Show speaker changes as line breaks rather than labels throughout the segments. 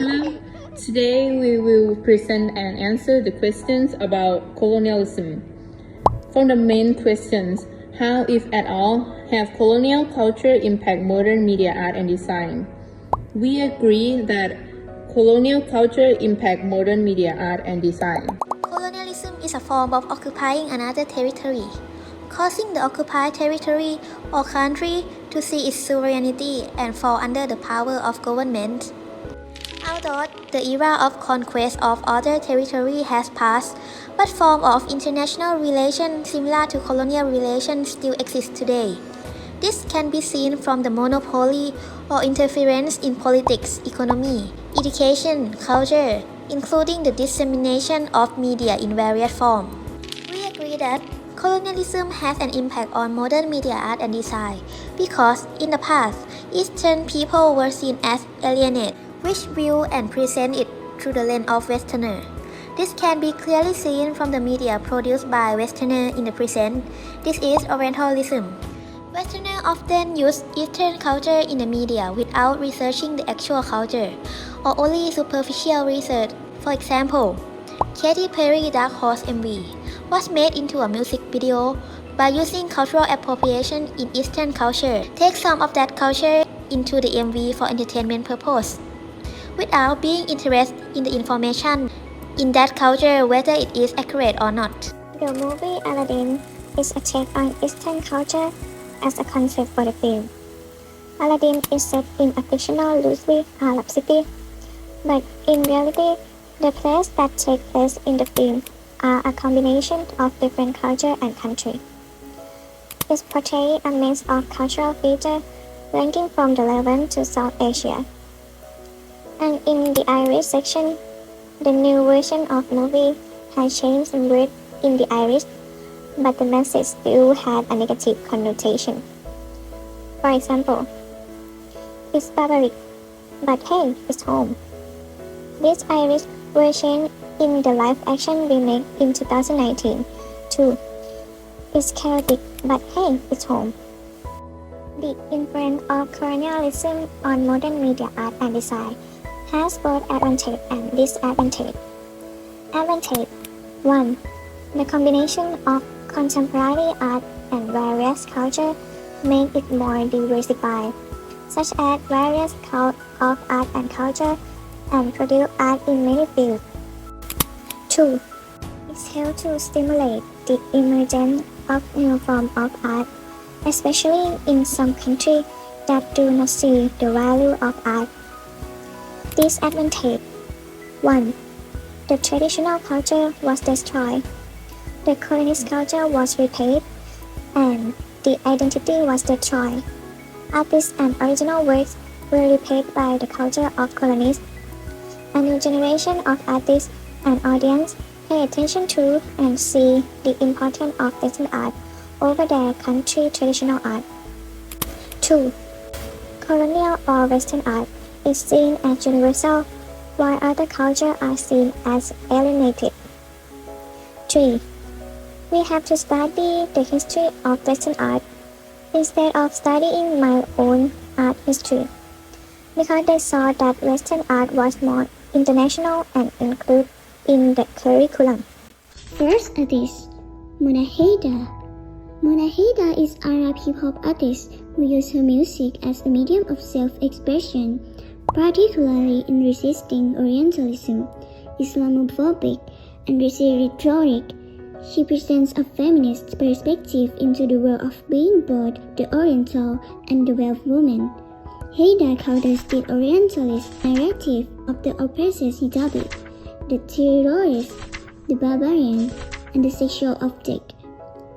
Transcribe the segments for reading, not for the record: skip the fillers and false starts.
Hello. Today we will present and answer the questions about colonialism. From the main questions, how, if at all, have colonial culture impact modern media art and design? We agree that colonial culture impact modern media art and design.
Colonialism is a form of occupying another territory, causing the occupied territory or country to see its sovereignty and fall under the power of government. Although the era of conquest of other territory has passed, what form of international relations similar to colonial relations still exist today? This can be seen from the monopoly or interference in politics, economy, education, culture, including the dissemination of media in various forms. We agree that colonialism has an impact on modern media art and design because in the past, Eastern people were seen as alienated, which view and present it through the lens of Westerner. This can be clearly seen from the media produced by Westerner in the present. This is Orientalism. Westerners often use Eastern culture in the media without researching the actual culture, or only superficial research. For example, Katy Perry Dark Horse MV was made into a music video by using cultural appropriation in Eastern culture. Take some of that culture into the MV for entertainment purpose, without being interested in the information in that culture, whether it is accurate or not.
The movie Aladdin is a take on Eastern culture as a concept for the film. Aladdin is set in a fictional loosely Arab city, but in reality, the places that take place in the film are a combination of different culture and country. It portrays a mix of cultural features ranging from the Levant to South Asia. And in the Irish section, the new version of movie has changed some words in the Irish, but the message still had a negative connotation. For example, it's barbaric, but hey, it's home. This Irish version in the live-action remake in 2019, too. It's chaotic, but hey, it's home. The influence of colonialism on modern media art and design has both advantage and disadvantage. Advantage 1. The combination of contemporary art and various cultures make it more diversified, such as various kinds of art and culture, and produce art in many fields. 2. It helps to stimulate the emergence of new forms of art, especially in some countries that do not see the value of art. Disadvantage 1. The traditional culture was destroyed. The colonist culture was repaid, and the identity was destroyed. Artists and original works were repaid by the culture of colonists. A new generation of artists and audience pay attention to and see the importance of Western art over their country traditional art. 2. Colonial or Western art is seen as universal, while other cultures are seen as alienated. 3. We have to study the history of Western art instead of studying my own art history, because they saw that Western art was more international and included in the curriculum.
First artist, Mona Haida. Mona Haida is Arab hip-hop artist who used her music as a medium of self-expression, particularly in resisting Orientalism, Islamophobic, and racist rhetoric. She presents a feminist perspective into the world of being both the Oriental and the wealth woman. Haida counters the Orientalist narrative of the oppressed hijabi, the terrorist, the barbarian, and the sexual object.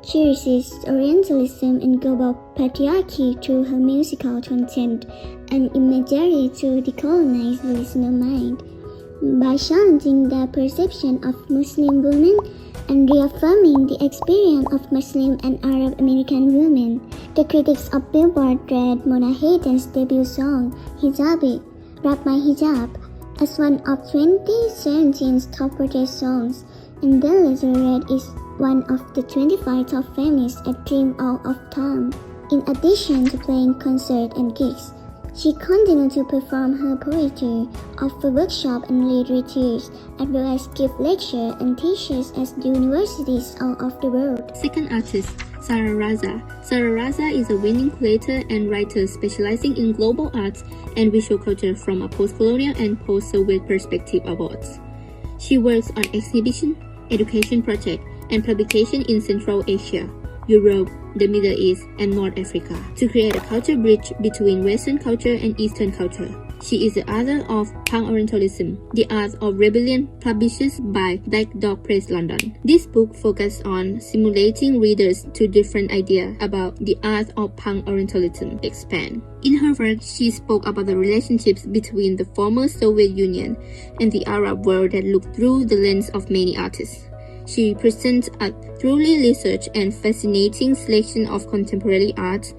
She resists Orientalism and global patriarchy through her musical content and imagery to decolonize the listener mind by challenging the perception of Muslim women and reaffirming the experience of Muslim and Arab American women. The critics of Billboard read Mona Haida's debut song, Hijabi, Wrap My Hijab, as one of 2017's top rated songs, and then later read is one of the 25 top feminists at Dream All of Time. In addition to playing concerts and gigs, She continued to perform her poetry, offer workshops and literatures, as well as give lectures and teaches at universities all over the world.
Second artist, Sarah Raza. Sarah Raza is a winning curator and writer specializing in global arts and visual culture from a post-colonial and post-Soviet perspective of arts. She works on exhibition, education projects, and publication in Central Asia, Europe, the Middle East, and North Africa to create a culture bridge between Western culture and Eastern culture. She is the author of Pan-Orientalism, The Art of Rebellion, published by Black Dog Press London. This book focuses on simulating readers to different ideas about the art of Pan-Orientalism expand. In her work, she spoke about the relationships between the former Soviet Union and the Arab world that looked through the lens of many artists. She presents a truly researched and fascinating selection of contemporary art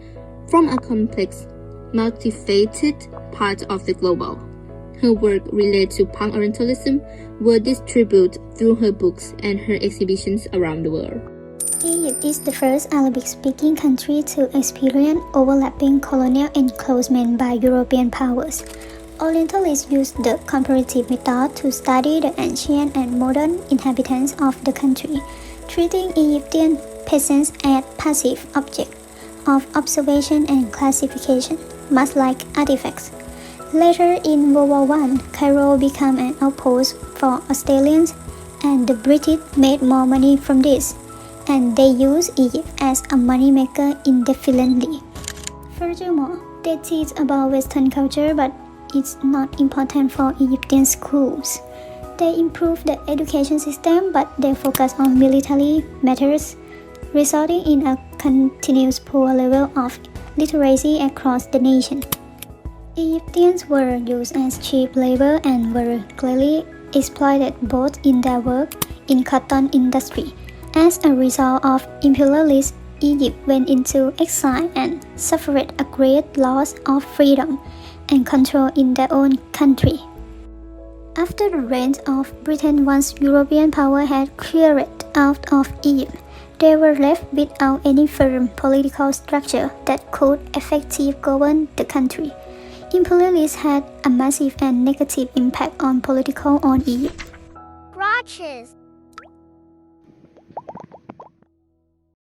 from a complex, multifaceted part of the globe. Her work related to Pan-Orientalism were distributed through her books and her exhibitions around the world.
Egypt is the first Arabic-speaking country to experience overlapping colonial encroachment by European powers. Orientalists use the comparative method to study the ancient and modern inhabitants of the country, treating Egyptian peasants as passive objects of observation and classification, much like artifacts. Later in World War I, Cairo became an outpost for Australians, and the British made more money from this, and they used Egypt as a moneymaker indefinitely. Furthermore, they teach about Western culture, but it's not important for Egyptian schools. They improve the education system, but they focus on military matters, resulting in a continuous poor level of literacy across the nation. Egyptians were used as cheap labor and were clearly exploited both in their work in cotton industry. As a result of imperialism, Egypt went into exile and suffered a great loss of freedom and control in their own country. After the reign of Britain, once European power had cleared out of Egypt, they were left without any firm political structure that could effectively govern the country. Imperialism had a massive and negative impact on Egypt.
Grudges.